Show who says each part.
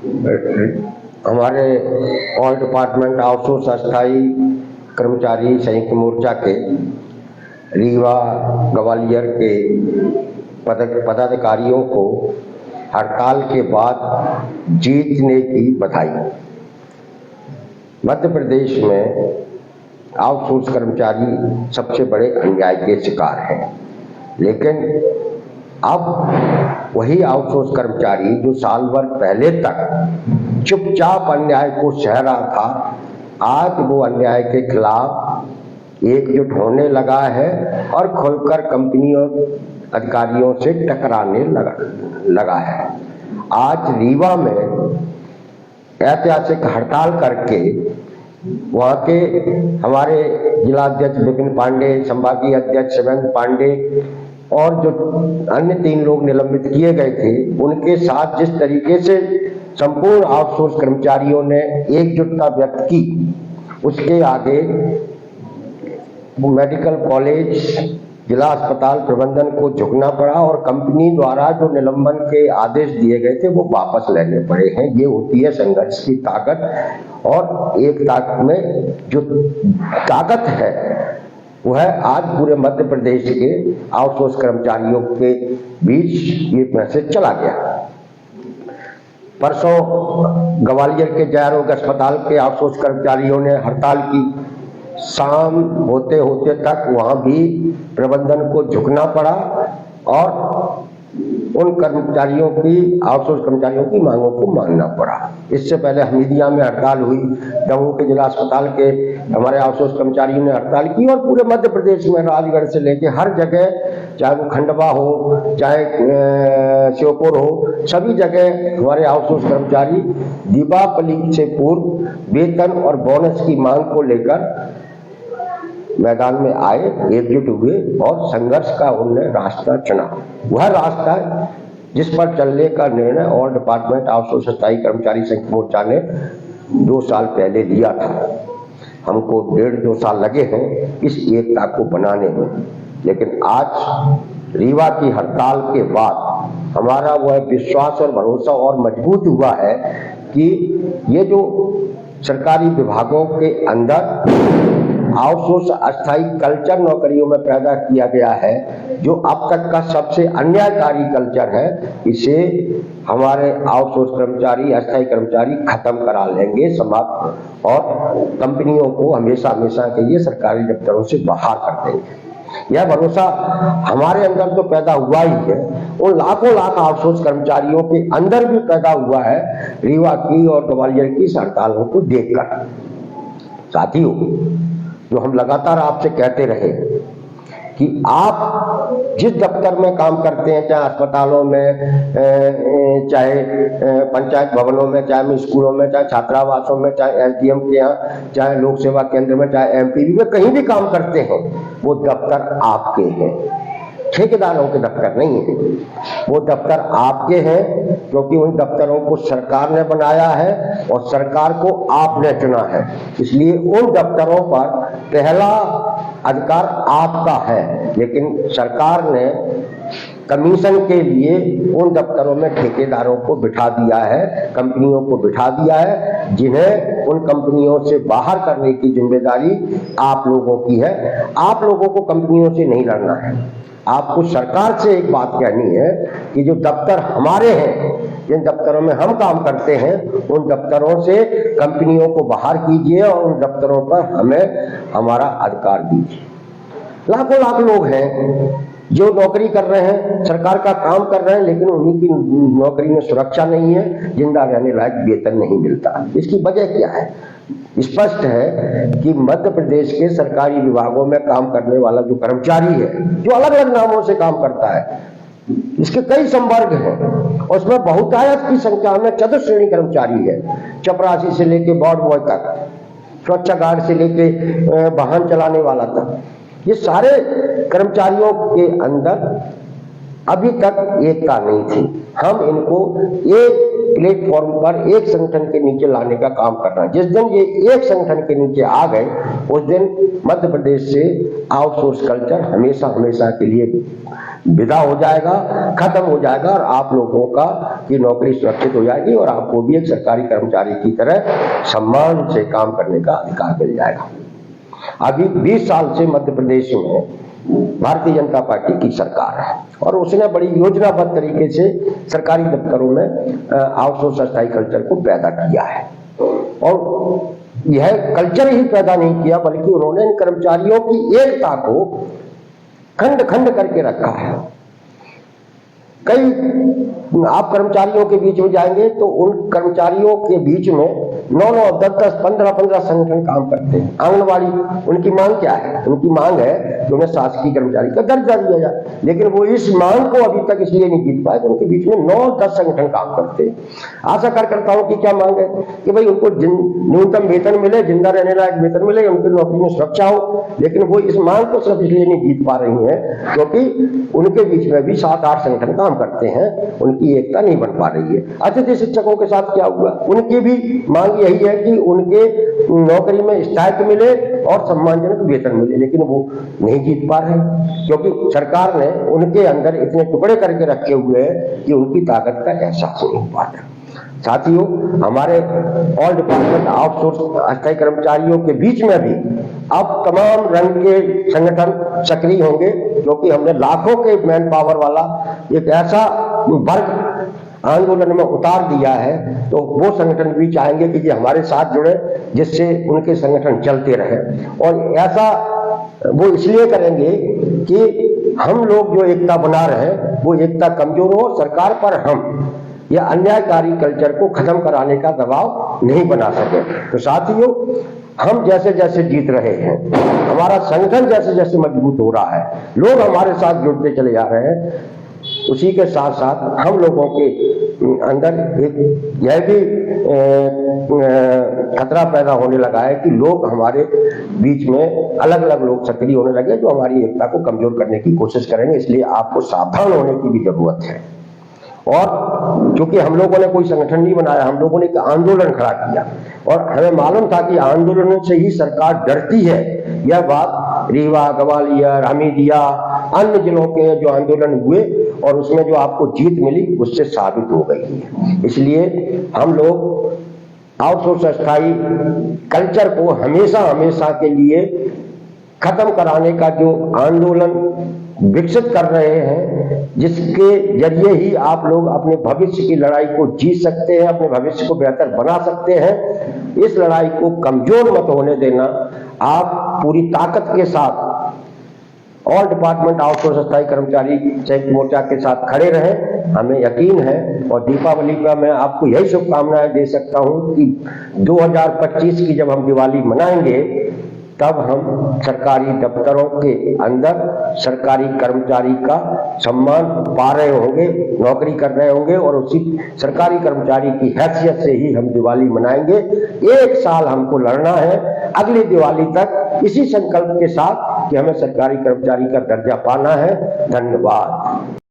Speaker 1: हमारे all department outsource अस्थायी कर्मचारी संयुक्त मोर्चा के रीवा ग्वालियर के पदाधिकारियों को हड़ताल के बाद जीतने की बधाई। मध्य प्रदेश में आउटसोर्स कर्मचारी सबसे बड़े अन्याय के शिकार हैं, लेकिन अब वही आउटसोर्स कर्मचारी जो साल भर पहले तक चुपचाप अन्याय को सह रहा था, आज वो अन्याय के खिलाफ एकजुट होने लगा है और खुलकर कंपनियों अधिकारियों से टकराने लगा है। आज रीवा में ऐतिहासिक हड़ताल करके वहाँ के हमारे जिलाध्यक्ष विपिन पांडे, संभागीय अध्यक्ष शिवेंद्र पांडे और जो अन्य 3 लोग निलंबित किए गए थे, उनके साथ जिस तरीके से संपूर्ण आउटसोर्स कर्मचारियों ने एकजुटता व्यक्त की, उसके आगे मेडिकल कॉलेज, जिला अस्पताल प्रबंधन को झुकना पड़ा और कंपनी द्वारा जो निलंबन के आदेश दिए गए थे वो वापस लेने पड़े हैं। ये होती है संघर्ष की ताकत, और एक ताकत में जो ताकत है वो है आज पूरे मध्य प्रदेश के आउटसोर्स कर्मचारियों के बीच ये मैसेज चला गया। परसों ग्वालियर के जय आरोग्य अस्पताल के आउटसोर्स कर्मचारियों ने हड़ताल की। शाम होते होते तक वहां भी प्रबंधन को झुकना पड़ा और उन कर्मचारियों की, आउटसोर्स कर्मचारियों की मांगों को मानना पड़ा। इससे पहले हमीदिया में हड़ताल हुई, दमोह के जिला अस्पताल के हमारे आउटसोर्स कर्मचारियों ने हड़ताल की और पूरे मध्य प्रदेश में राजगढ़ से लेके हर जगह, चाहे वो खंडवा हो, चाहे श्योपुर हो, सभी जगह हमारे आउटसोर्स कर्मचारी दीपावली से पूर्व वेतन और बोनस की मांग को लेकर मैदान में आए, एकजुट हुए और संघर्ष का उन्होंने रास्ता चुना। वह रास्ता जिस पर चलने का निर्णय ऑल डिपार्टमेंट आउटसोर्स अस्थायी कर्मचारी संयुक्त मोर्चा ने 2 साल पहले लिया था। हमको 1.5-2 साल लगे हैं इस एकता को बनाने में, लेकिन आज रीवा की हड़ताल के बाद हमारा वह विश्वास और भरोसा और मजबूत हुआ है कि ये जो सरकारी विभागों के अंदर आउटसोर्स अस्थायी कल्चर नौकरियों में पैदा किया गया है, जो अब तक का सबसे अन्यायकारी कल्चर है, इसे हमारे आउटसोर्स कर्मचारी, अस्थायी कर्मचारी खत्म करा लेंगे, समाप्त, और कंपनियों को हमेशा हमेशा के लिए सरकारी दफ्तरों से बाहर कर देंगे। यह भरोसा हमारे अंदर तो पैदा हुआ ही है, उन लाखों लाख आउटसोर्स कर्मचारियों के अंदर भी पैदा हुआ है रीवा की और ग्वालियर की हड़तालों को देखकर। साथियों, जो हम लगातार आपसे कहते रहे कि आप जिस दफ्तर में काम करते हैं, चाहे अस्पतालों में, चाहे पंचायत भवनों में, चाहे स्कूलों में, चाहे छात्रावासों में, चाहे एसडीएम के यहाँ, चाहे लोक सेवा केंद्र में, चाहे एमपीवी में, कहीं भी काम करते हैं, वो दफ्तर आपके हैं, ठेकेदारों के दफ्तर नहीं है। वो दफ्तर आपके हैं क्योंकि उन दफ्तरों को सरकार ने बनाया है और सरकार को आपने चुना है, इसलिए उन दफ्तरों पर पहला अधिकार आपका है। लेकिन सरकार ने कमीशन के लिए उन दफ्तरों में ठेकेदारों को बिठा दिया है, कंपनियों को बिठा दिया है, जिन्हें उन कंपनियों से बाहर करने की जिम्मेदारी आप लोगों की है। आप लोगों को कंपनियों से नहीं लड़ना है, आपको सरकार से एक बात कहनी है कि जो दफ्तर हमारे हैं, जिन दफ्तरों में हम काम करते हैं, उन दफ्तरों से कंपनियों को बाहर कीजिए और उन दफ्तरों पर हमें हमारा अधिकार दीजिए। लाखों लाख लोग हैं जो नौकरी कर रहे हैं, सरकार का काम कर रहे हैं, लेकिन उन्हीं की नौकरी में सुरक्षा नहीं है, जिंदा रहने लायक वेतन नहीं मिलता। इसकी वजह क्या है? स्पष्ट है कि मध्य प्रदेश के सरकारी विभागों में काम करने वाला जो कर्मचारी है, जो अलग अलग नामों से काम करता है, इसके कई संवर्ग हैं और उसमें बहुतायत की संख्या में चतुश्रेणी कर्मचारी है। चपरासी से लेके वार्ड बॉय तक, स्वच्छ गार्ड से लेके वाहन चलाने वाला तक, ये सारे कर्मचारियों के अंदर अभी तक एकता नहीं थी। हम इनको एक प्लेटफॉर्म पर, एक संगठन के नीचे लाने का काम कर रहे हैं। जिस दिन ये एक संगठन के नीचे आ गए, उस दिन मध्य प्रदेश से आउटसोर्स कल्चर हमेशा हमेशा के लिए विदा हो जाएगा, खत्म हो जाएगा और आप लोगों का की नौकरी सुरक्षित हो जाएगी और आपको भी एक सरकारी कर्मचारी की तरह सम्मान से काम करने का अधिकार मिल जाएगा। अभी 20 साल से मध्य प्रदेश में भारतीय जनता पार्टी की सरकार है और उसने बड़ी योजनाबद्ध तरीके से सरकारी दफ्तरों में आउटसोर्स अस्थायी कल्चर को पैदा किया है। और यह कल्चर ही पैदा नहीं किया बल्कि उन्होंने इन कर्मचारियों की एकता को खंड खंड करके रखा है। कई आप कर्मचारियों के बीच में जाएंगे तो उन कर्मचारियों के बीच में 9-9, 10-10, 15-15 संगठन काम करते हैं। आंगनबाड़ी, उनकी मांग क्या है? उनकी मांग है कि उन्हें शासकीय कर्मचारी का दर्जा दिया जाए, लेकिन वो इस मांग को अभी तक इसलिए नहीं जीत पाए, उनके बीच में 9-10 संगठन काम करते हैं। आशा कार्यकर्ताओं की क्या मांग है कि भाई उनको न्यूनतम वेतन मिले, जिंदा रहने लायक वेतन मिले, उनकी नौकरी में सुरक्षा हो, लेकिन वो इस मांग को सिर्फ इसलिए नहीं जीत पा रही है क्योंकि उनके बीच में भी 7-8 संगठन काम करते हैं, उनकी एकता नहीं बन पा रही है। अतिथि शिक्षकों के साथ क्या हुआ? उनकी भी मांग यही है कि उनके नौकरी में स्थायित्व मिले और सम्मानजनक वेतन मिले, लेकिन वो नहीं जीत पा रहे क्योंकि सरकार ने उनके अंदर इतने टुकड़े करके रखे हुए हैं कि उनकी ताकत का एहसास नहीं हो पाता। साथियों, हमारे ऑल डिपार्टमेंट आउटसोर्स अस्थायी कर्मचारियों के बीच में भी अब तमाम रंग के संगठन सक्रिय होंगे क्योंकि हमने लाखों के मैन पावर वाला एक ऐसा वर्ग आंदोलन में उतार दिया है, तो वो संगठन भी चाहेंगे कि ये हमारे साथ जुड़े जिससे उनके संगठन चलते रहे। और ऐसा वो इसलिए करेंगे कि हम लोग जो एकता बना रहे हैं वो एकता कमजोर हो, सरकार पर हम या अन्यायकारी कल्चर को खत्म कराने का दबाव नहीं बना सके। तो साथियों, हम जैसे जैसे जीत रहे हैं, हमारा संगठन जैसे जैसे मजबूत हो रहा है, लोग हमारे साथ जुड़ते चले जा रहे हैं, उसी के साथ साथ हम लोगों के अंदर एक यह भी खतरा पैदा होने लगा है कि लोग हमारे बीच में अलग अलग लोग सक्रिय होने लगे जो हमारी एकता को कमजोर करने की कोशिश करेंगे। इसलिए आपको सावधान होने की भी जरूरत है। और क्योंकि हम लोगों ने कोई संगठन नहीं बनाया, हम लोगों ने एक आंदोलन खड़ा किया और हमें मालूम था कि आंदोलन से ही सरकार डरती है। यह बात रीवा, ग्वालियर, हमीदिया, अन्य जिलों के जो आंदोलन हुए और उसमें जो आपको जीत मिली उससे साबित हो गई है। इसलिए हम लोग आउटसोर्स अस्थायी कल्चर को हमेशा हमेशा के लिए खत्म कराने का जो आंदोलन विकसित कर रहे हैं, जिसके जरिए ही आप लोग अपने भविष्य की लड़ाई को जीत सकते हैं, अपने भविष्य को बेहतर बना सकते हैं। इस लड़ाई को कमजोर मत होने देना। आप पूरी ताकत के साथ ऑल डिपार्टमेंट आउटसोर्स अस्थायी कर्मचारी संयुक्त मोर्चा के साथ खड़े रहें, हमें यकीन है। और दीपावली पर मैं आपको यही शुभकामनाएं दे सकता हूं कि 2025 की जब हम दिवाली मनाएंगे तब हम सरकारी दफ्तरों के अंदर सरकारी कर्मचारी का सम्मान पा रहे होंगे, नौकरी कर रहे होंगे और उसी सरकारी कर्मचारी की हैसियत से ही हम दिवाली मनाएंगे। 1 साल हमको लड़ना है अगली दिवाली तक इसी संकल्प के साथ कि हमें सरकारी कर्मचारी का दर्जा पाना है। धन्यवाद।